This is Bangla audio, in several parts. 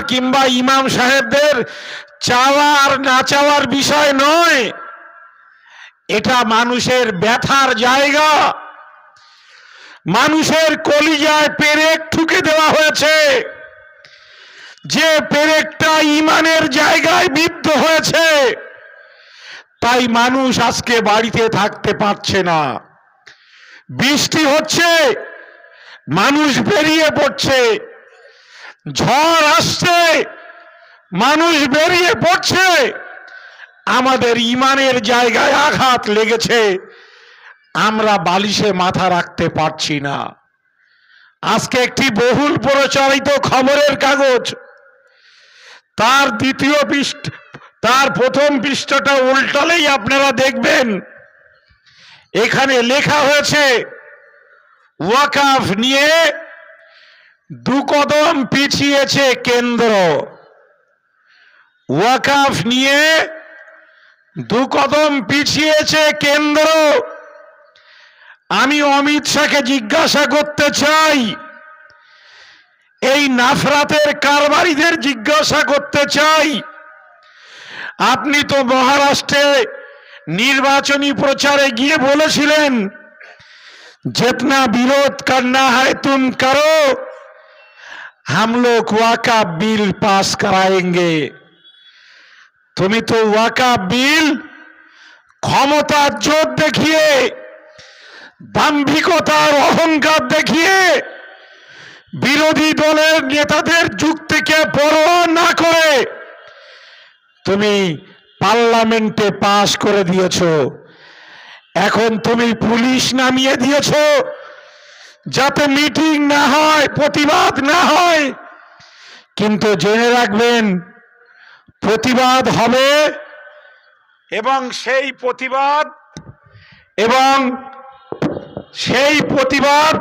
কিংবা ইমাম সাহেবদের চাওয়া আর না চাওয়ার বিষয় নয়, এটা মানুষের ব্যথার জায়গা। মানুষের কলিজায় পেরেক ঠুকে দেওয়া হয়েছে, যে পেরেকটা ইমানের জায়গায় বিদ্ধ হয়েছে, তাই মানুষ আজকে বাড়িতে থাকতে পারছে না। বৃষ্টি হচ্ছে, মানুষ বেরিয়ে পড়ছে, ঝড় আসছে, মানুষ বেরিয়ে পড়ছে। আমাদের ইমানের জায়গায় আঘাত লেগেছে, আমরা বালিশে মাথা রাখতে পারছি না। আজকে একটি বহুল প্রচারিত খবরের কাগজ, তার দ্বিতীয় পৃষ্ঠা, তার প্রথম পৃষ্ঠাটা উল্টালেই আপনারা দেখবেন, এখানে লেখা হয়েছে ওয়াকফ নিয়ে 2 কদম পিছিয়েছে কেন্দ্র। ওয়াকফ নিয়ে 2 কদম পিছিয়েছে কেন্দ্র। আমি অমিত শাহকে জিজ্ঞাসা করতে চাই, এই নাফরাতের কারবারিদের জিজ্ঞাসা করতে চাই, আপনি তো মহারাষ্ট্রে নির্বাচনী প্রচারে গিয়ে বলেছিলেন, जितना विरोध करना है तुम करो, हम लोग वक़्फ़ बिल पास कराएंगे। তুমি তো ওয়াকফ বিল ক্ষমতার জোর দেখিয়ে, দাম্ভিকতার অহংকার দেখিয়ে, বিরোধী দলের নেতাদের যুক্তিকে পরোয়া না করে তুমি পার্লামেন্টে পাস করে দিয়েছো। এখন তুমি পুলিশ নামিয়ে দিয়েছো যাতে মিটিং না হয়, প্রতিবাদ না হয়। কিন্তু জেনে রাখবেন, প্রতিবাদ হবে, এবং সেই প্রতিবাদ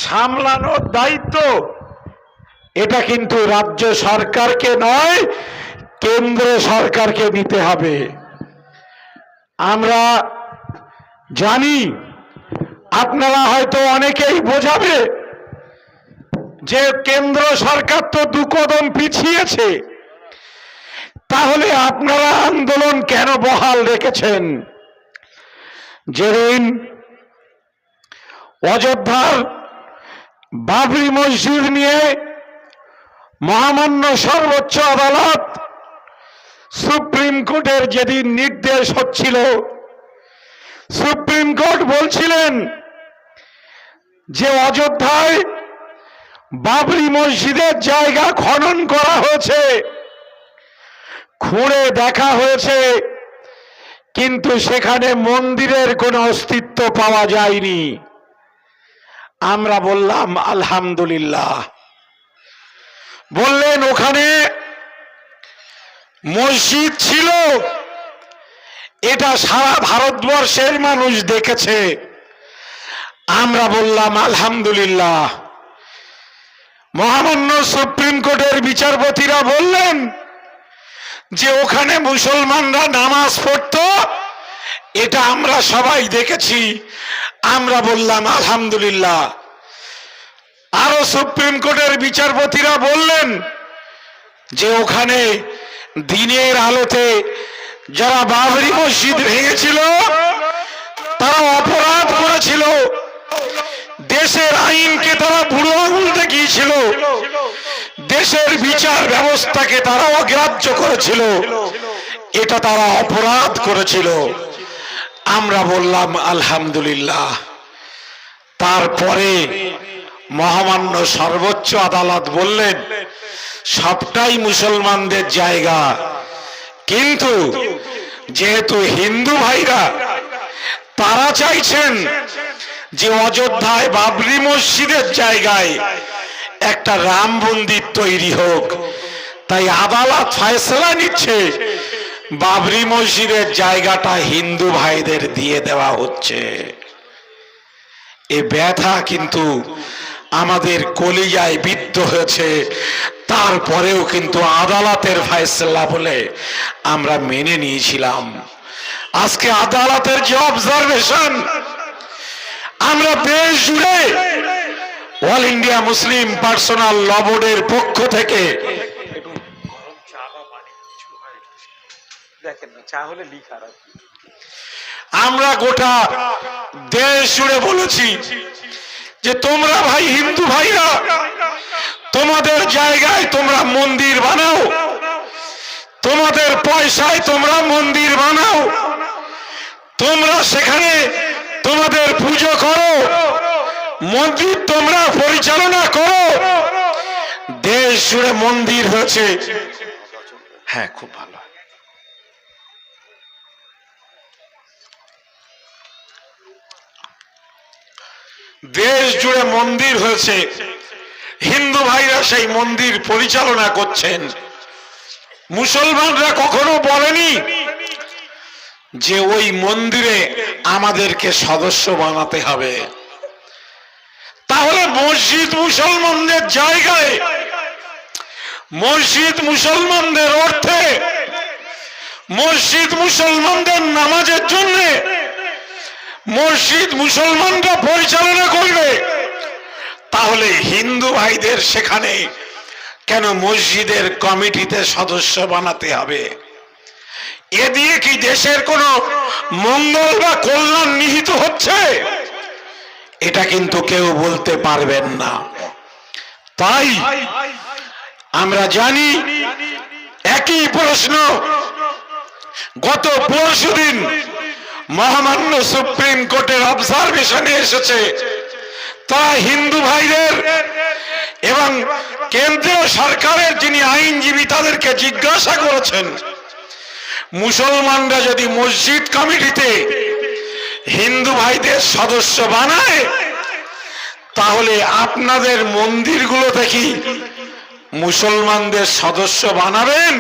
সামলানোর দায়িত্ব এটা কিন্তু রাজ্য সরকারকে নয়, কেন্দ্র সরকারকে নিতে হবে। আমরা জানি আপনারা হয়তো অনেকেই বোঝাবে যে কেন্দ্র সরকার তো 2 কদম পিছিয়েছে, তাহলে আপনারা আন্দোলন কেন বহাল রেখেছেন? যেদিন অযোধ্যার বাবরি মসজিদ নিয়ে মহামান্য সর্বোচ্চ আদালত সুপ্রিম কোর্টের যেদিন নির্দেশ হচ্ছিল, সুপ্রিম কোর্ট বলছিলেন যে অযোধ্যায় বাবরি মসজিদের জায়গা খনন করা হয়েছে, খুঁড়ে দেখা হয়েছে, কিন্তু সেখানে মন্দিরের কোনো অস্তিত্ব পাওয়া যায়নি। আমরা বললাম আলহামদুলিল্লাহ। বললেন ওখানে মসজিদ ছিল, এটা সারা ভারতবর্ষের মানুষ দেখেছে। আমরা বললাম আলহামদুলিল্লাহ। মহামান্য সুপ্রিম কোর্টের বিচারপতিরা বললেন যে ওখানে মুসলমানরা নামাজ পড়তো, এটা আমরা সবাই দেখেছি। আমরা বললাম আলহামদুলিল্লাহ। আরো সুপ্রিম কোর্টের বিচারপতিরা বললেন যে ওখানে দিনের আলোতে যারা বাবরি মসজিদ ভেঙেছিল তারা অপরাধ করেছিল, দেশের আইনকে তারা বুড়ো আঙুল দেখিয়েছিল, দেশের বিচার ব্যবস্থাকে তারা অগ্রাহ্য করেছিল, এটা তারা অপরাধ করেছিল। আমরা বললাম আলহামদুলিল্লাহ। তারপরে মহামান্য সর্বোচ্চ আদালত বললেন সবটাই মুসলমানদের জায়গা, কিন্তু যেহেতু হিন্দু ভাইরা তারা চাইছেন যে অযোধ্যায় বাবরি মসজিদের জায়গায় একটা রাম মন্দির তৈরি হোক, তাই আদালত ফয়সালা নিচ্ছে বাবরি মসজিদের জায়গাটা হিন্দু ভাইদের দিয়ে দেওয়া হচ্ছে। এ ব্যথা কিন্তু আমাদের কলিজায় বিদ্ধ হয়েছে। তারপরেও কিন্তু আদালতের ফয়সালা বলে আমরা মেনে নিয়েছিলাম। আজকে আদালতের যে অবজারভেশন, আমরা দেশ জুড়ে অল ইন্ডিয়া মুসলিম পার্সোনাল ল বোর্ডের পক্ষ থেকে দেখেন না, চা হলে লিখার আর কি। আমরা গোটা দেশ জুড়ে বলেছি যে তোমরা ভাই হিন্দু ভাইরা তোমাদের জায়গায় তোমরা মন্দির বানাও, তোমাদের পয়সায় তোমরা মন্দির বানাও, তোমরা সেখানে তোমাদের পুজো করো, মন্দির তোমরা পরিচালনা করো। দেশ জুড়ে মন্দির হয়েছে। হ্যাঁ, খুব ভালো। দেশ জুড়ে মন্দির হয়েছে, হিন্দু ভাইরা সেই মন্দির পরিচালনা করছেন। মুসলমানরা কখনো বলেনি যে ওই মন্দিরে আমাদেরকে সদস্য বানাতে হবে। তাহলে মসজিদ মুসলমানদের জায়গায়, মসজিদ মুসলমানদের অর্থে, মসজিদ মুসলমানদের নামাজের জন্য মসজিদ মুসলমানরা পরিচালনা করবে, তাহলে হিন্দু ভাইদের সেখানে কেন মসজিদের কমিটিতে সদস্য বানাতে হবে? এ দিয়ে কি দেশের কোনো মঙ্গল বা কল্যাণ নিহিত হচ্ছে? এটা কিন্তু কেউ বলতে পারবেন না। তাই আমরা জানি একই প্রশ্ন গত পরশুদিন মহামান্য সুপ্রিম কোর্টের অবজারভেশনে এসেছে। তারা হিন্দু ভাইদের এবং কেন্দ্রীয় সরকারের যিনি আইনজীবী তাদেরকে জিজ্ঞাসা করেছেন, মুসলমানরা যদি মসজিদ কমিটিতে হিন্দু ভাইদের সদস্য বানায়, তাহলে আপনাদের মন্দিরগুলোতে কি মুসলমানদের সদস্য বানাবেন?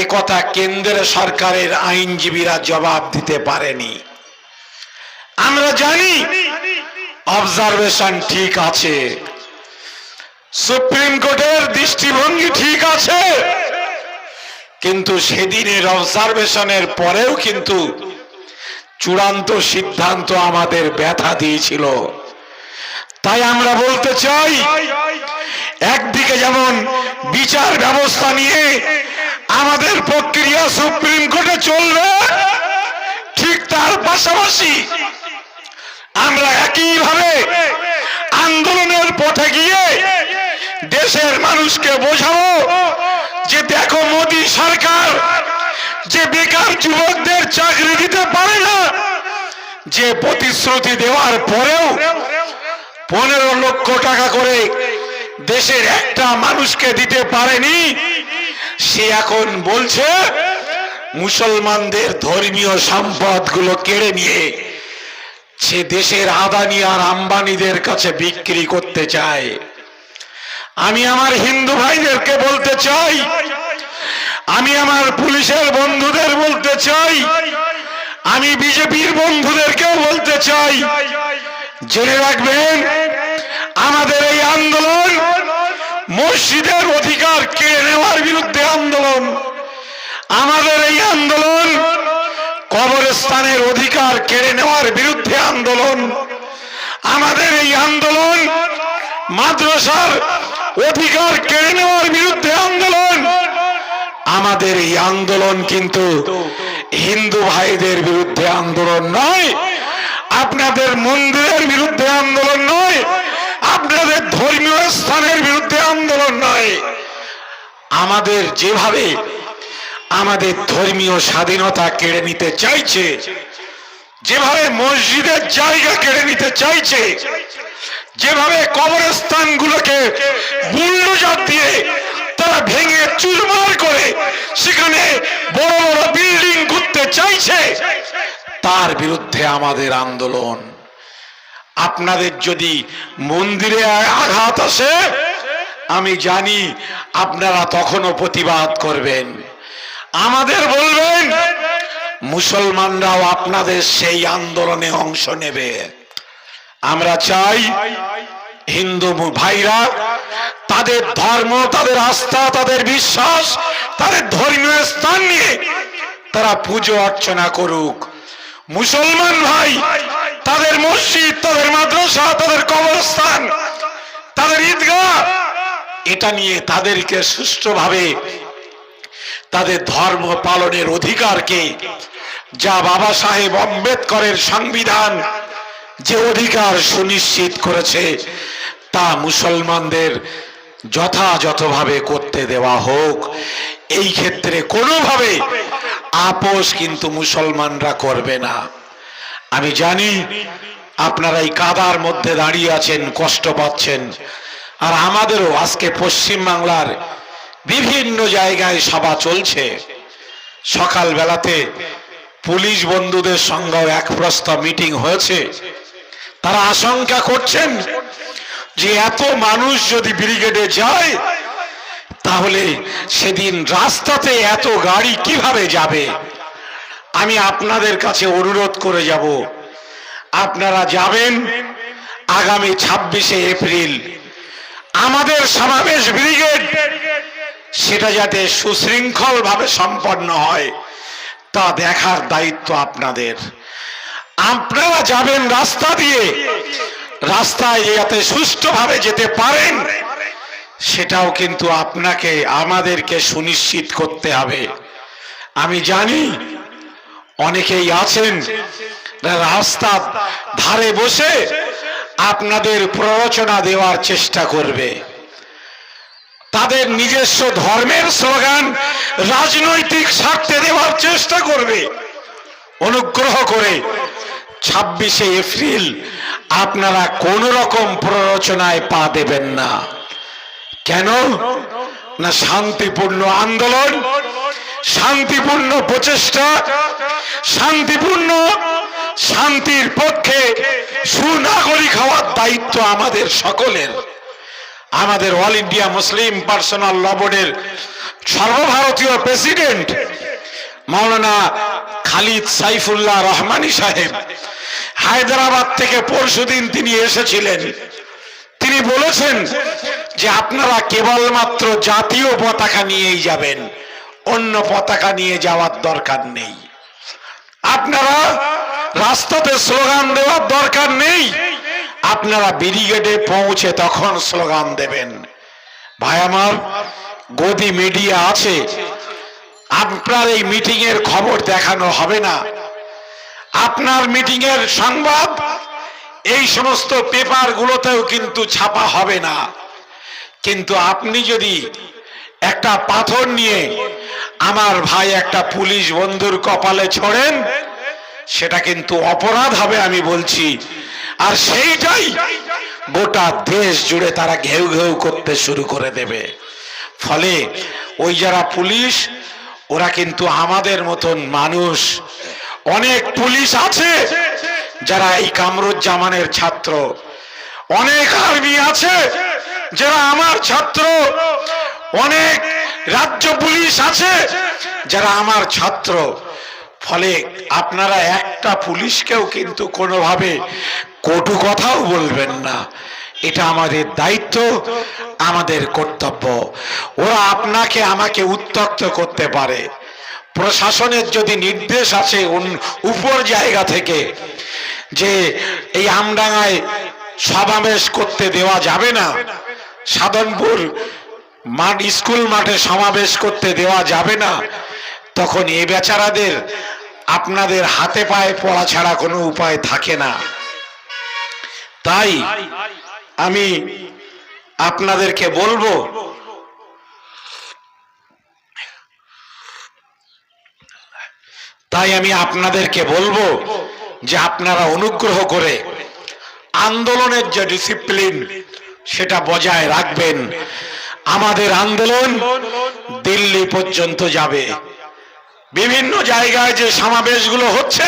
এ কথা কেন্দ্রের সরকারের আইনজীবীরা জবাব দিতে পারেনি। আমরা জানি অবজারভেশন ঠিক আছে, সুপ্রিম কোর্টের দৃষ্টিভঙ্গি ঠিক আছে, কিন্তু সেদিনের অবজারভেশনের পরেও কিন্তু চূড়ান্ত সিদ্ধান্ত আমাদের ব্যথা দিয়েছিল। তাই আমরা বলতে চাই, একদিকে যেমন বিচার ব্যবস্থা নিয়ে আমাদের প্রক্রিয়া সুপ্রিম কোর্টে চলবে, ঠিক তার পাশাপাশি আমরা একইভাবে আন্দোলনের পথে গিয়ে দেশের মানুষকে বোঝাবো যে দেখো মোদী সরকার যে বেকার যুবকদের চাকরি দিতে পারে না, যে প্রতিশ্রুতি দেওয়ার পরেও 15 লক্ষ টাকা করে দেশের একটা মানুষকে দিতে পারেনি, সে এখন বলছে মুসলমানদের ধর্মীয় সম্পদগুলো কেড়ে নিয়ে সে দেশের আদানি আর আম্বানিদের কাছে বিক্রি করতে চায়। আমি আমার হিন্দু ভাইদেরকে বলতে চাই, আমি আমার পুলিশের বন্ধুদের বলতে চাই, আমি বিজেপির বন্ধুদেরকেও বলতে চাই, জেনে রাখবেন আমাদের এই আন্দোলন মসজিদের অধিকার কেড়ে নেওয়ার বিরুদ্ধে আন্দোলন, আমাদের এই আন্দোলন কবরস্থানের অধিকার কেড়ে নেওয়ার বিরুদ্ধে আন্দোলন, আমাদের এই আন্দোলন মাদ্রাসার অধিকার কেড়ে নেওয়ার বিরুদ্ধে আন্দোলন। আমাদের এই আন্দোলন কিন্তু হিন্দু ভাইদের বিরুদ্ধে আন্দোলন নয়, আপনাদের মন্দিরের বিরুদ্ধে আন্দোলন নয়, আপনাদের ধর্মীয় স্থানের বিরুদ্ধে আন্দোলন নয়। আমাদের যেভাবে আমাদের ধর্মীয় স্বাধীনতা কেড়ে নিতে চাইছে, যেভাবে মসজিদের জায়গা কেড়ে নিতে চাইছে, যেভাবে কবরস্থানগুলোকে বুলডোজার দিয়ে তারা ভেঙে চুরমার করে সেখানে বড় বড় বিল্ডিং করতে চাইছে, তার বিরুদ্ধে আমাদের আন্দোলন। আপনাদের যদি মন্দিরে আঘাত আসে, আমি জানি আপনারা তখনও প্রতিবাদ করবেন, আমাদের বলবেন, মুসলমানরাও আপনাদের সেই আন্দোলনে অংশ নেবে। আমরা চাই হিন্দু ভাইরা তাদের ধর্ম, তাদের আস্থা, তাদের বিশ্বাস, তাদের ধর্মীয় স্থান নিয়ে তারা পুজো অর্চনা করুক। মুসলমান ভাই তাদের মসজিদ, তাদের মাদ্রাসা, তাদের কবরস্থান, তাদের ঈদগাহ, এটা নিয়ে তাদেরকে সুষ্ঠুভাবে তাদের ধর্ম পালনের অধিকারকে, যা বাবা সাহেব আম্বেদকরের সংবিধান যে অধিকার সুনিশ্চিত করেছে, তা মুসলমানদের যথাযথভাবে করতে দেওয়া হোক। এই ক্ষেত্রে কোনোভাবে আপোষ কিন্তু মুসলমানরা করবে না। আমি জানি আপনারা এই কাদার মধ্যে দাঁড়িয়ে আছেন, কষ্ট পাচ্ছেন, আর আমাদেরও আজকে পশ্চিম বাংলার বিভিন্ন জায়গায় সভা চলছে। সকাল বেলাতে পুলিশ বন্ধুদের সঙ্গেও এক প্রস্তাব মিটিং হয়েছে। তারা আশঙ্কা করছেন যে এত মানুষ যদি ব্রিগেডে যায়, তাহলে সেদিন রাস্তাতে এত গাড়ি কিভাবে যাবে। আমি আপনাদের কাছে অনুরোধ করে যাব, আপনারা যাবেন আগামী 26শে এপ্রিল আমাদের সমাবেশ ব্রিগেড, সেটা যাতে সুশৃঙ্খল ভাবে সম্পন্ন হয় তা দেখার দায়িত্ব আপনাদের। আপনারা যাবেন রাস্তা দিয়ে, রাস্তায় যাতে সুষ্ঠুভাবে যেতে পারেন সেটাও কিন্তু আপনাকে আমাদেরকে সুনিশ্চিত করতে হবে। আমি জানি অনেকেই আছেন রাস্তার ধারে বসে আপনাদের প্ররোচনা দেওয়ার চেষ্টা করবে, তাদের নিজস্ব ধর্মের স্লোগান রাজনৈতিক স্বার্থে দেওয়ার চেষ্টা করবে। অনুগ্রহ করে 26শে এপ্রিল আপনারা কোন রকম প্ররোচনায় পা দেবেন না। কেন না, শান্তিপূর্ণ আন্দোলন, শান্তিপূর্ণ প্রচেষ্টা, শান্তিপূর্ণ শান্তির পক্ষে সুনাগরিক হওয়ার দায়িত্ব আমাদের সকলের। আমাদের অল ইন্ডিয়া মুসলিম পার্সোনাল ল বোর্ডের সর্বভারতীয় প্রেসিডেন্ট মাওলানা খালিদ সাইফুল্লাহ রহমানী সাহেব হায়দ্রাবাদ থেকে পরশুদিন তিনি এসেছিলেন। তিনি বলেছেন যে আপনারা কেবলমাত্র জাতীয় পতাকা নিয়েই যাবেন, অন্য পতাকা নিয়ে যাওয়ার দরকার নেই। আপনারা রাস্তাতে স্লোগান দেওয়ার দরকার নেই, আপনারা ব্রিগেডে পৌঁছে তখন স্লোগান দেবেন। ভাই আমার, গদি মিডিয়া আছে, আপনার এই মিটিং এর খবর দেখানো হবে না, আপনার মিটিং এর সংবাদ এই সমস্ত পেপার গুলোতেও কিন্তু ছাপা হবে না। কিন্তু আপনি যদি একটা পাথর নিয়ে আমার ভাই একটা পুলিশ বন্ধুর কপালে ছড়েন, সেটা কিন্তু অপরাধ হবে, আমি বলছি। আর সেইটাই গোটা দেশ জুড়ে তারা ঘেউ ঘেউ করতে শুরু করে দেবে। ফলে ওই যারা পুলিশ, ওরা কিন্তু আমাদের মতন মানুষ। অনেক পুলিশ আছে যারা এই কামরুজ্জামানের ছাত্র, অনেক আর্মি আছে যারা আমার ছাত্র, অনেক রাজ্য পুলিশ আছে যারা আমার ছাত্র। ফলে আপনারা একটা পুলিশকেও কিন্তু কোনোভাবে কটু কথাও বলবেন না, এটা আমাদের দায়িত্ব, আমাদের কর্তব্য। ওরা আপনাকে আমাকে উত্ত্যক্ত করতে পারে, প্রশাসনের যদি নির্দেশ আছে উপর জায়গা থেকে যে এই আমডাঙ্গায় সমাবেশ করতে দেওয়া যাবে না, সাধনপুর স্কুল মাঠে সমাবেশ করতে দেওয়া যাবে না, তখন এই বেচারাদের আপনাদের হাতে পায়ে পড়া ছাড়া কোনো উপায় থাকে না। তাই আমি আপনাদেরকে বলবো, যে আপনারা অনুগ্রহ করে আন্দোলনের যে ডিসিপ্লিন সেটা বজায় রাখবেন। আমাদের আন্দোলন দিল্লি পর্যন্ত যাবে। বিভিন্ন জায়গায় যে সমাবেশগুলো হচ্ছে